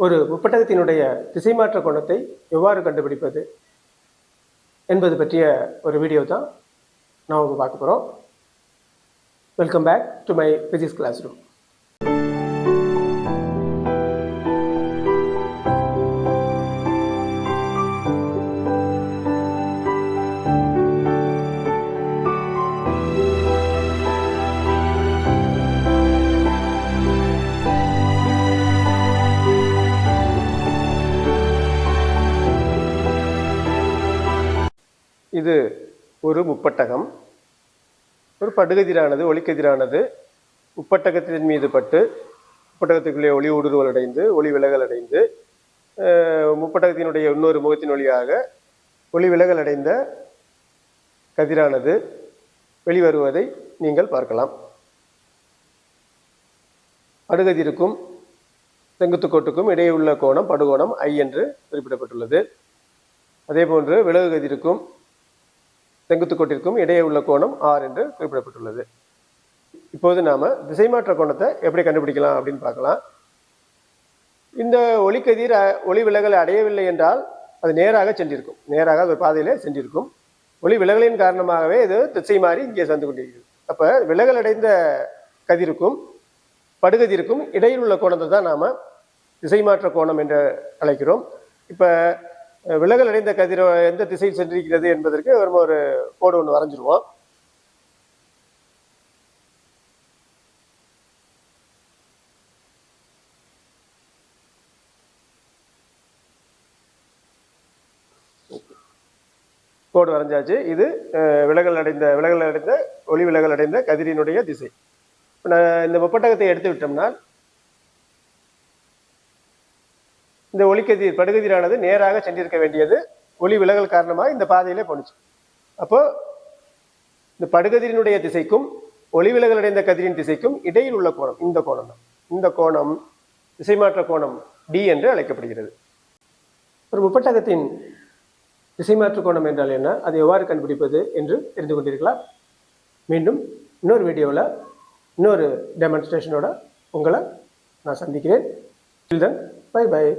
ஒரு முப்பட்டகத்தினுடைய திசைமாற்ற கோணத்தை எவ்வாறு கண்டுபிடிப்பது என்பது பற்றிய ஒரு வீடியோ தான் நான் பார்க்க போகிறோம். Welcome back to my physics class room. இது ஒரு முப்பட்டகம். ஒரு படுகதிரானது ஒளிக்கதிரானது முப்பட்டகத்தின் மீது பட்டு முப்பட்டகத்துக்குள்ளே ஒளி ஊடுருவல் அடைந்து ஒளி விலகல் அடைந்து முப்பட்டகத்தினுடைய இன்னொரு முகத்தின் வழியாக ஒளி விலகல் அடைந்த கதிரானது வெளிவருவதை நீங்கள் பார்க்கலாம். படுகதிருக்கும் செங்குத்துக்கோட்டுக்கும் இடையே உள்ள கோணம் படுகோணம் I என்று குறிப்பிடப்பட்டுள்ளது. அதே போன்று விலகு கதிருக்கும் செங்குத்துக்கோட்டிற்கும் இடையே உள்ள கோணம் R என்று குறிப்பிடப்பட்டுள்ளது. இப்போது நாம திசைமாற்ற கோணத்தை எப்படி கண்டுபிடிக்கலாம் அப்படின்னு பார்க்கலாம். இந்த ஒளிக்கதிர் ஒளி விலகலை அடையவில்லை என்றால் அது நேராக சென்றிருக்கும், நேராக ஒரு பாதையிலே சென்றிருக்கும். ஒளி விலகலின் காரணமாகவே இது திசை மாறி இங்கே சென்று கொண்டிருக்கிறது. அப்ப விலகல் அடைந்த கதிருக்கும் படுகதிருக்கும் இடையில் உள்ள கோணத்தை தான் நாம திசைமாற்ற கோணம் என்று அழைக்கிறோம். இப்ப விலகல் அடைந்த கதிர் எந்த திசையில் சென்றிருக்கிறது என்பதற்கு ஒரு கோடு ஒன்று வரைஞ்சிருவோம். கோடு வரைஞ்சாச்சு. இது விலகல் அடைந்த ஒளி விலகல் அடைந்த கதிரினுடைய திசை. இந்த முப்பட்டகத்தை எடுத்து விட்டோம்னா இந்த ஒளிக்கதிர் படுகதிரானது நேராக சென்றிருக்க வேண்டியது ஒளி விலகல் காரணமாக இந்த பாதையிலே போனுச்சு. அப்போ இந்த படுகதிரினுடைய திசைக்கும் ஒளி விலகல் அடைந்த கதிரின் திசைக்கும் இடையில் உள்ள கோணம் இந்த கோணம் தான். இந்த கோணம் திசைமாற்ற கோணம் D என்று அழைக்கப்படுகிறது. ஒரு முப்பட்டகத்தின் திசைமாற்று கோணம் என்றால் என்ன, அதை எவ்வாறு கண்டுபிடிப்பது என்று தெரிந்து கொண்டிருக்கலாம். மீண்டும் இன்னொரு வீடியோவில் இன்னொரு டெமான்ஸ்ட்ரேஷனோட உங்களை நான் சந்திக்கிறேன். Till then, bye bye.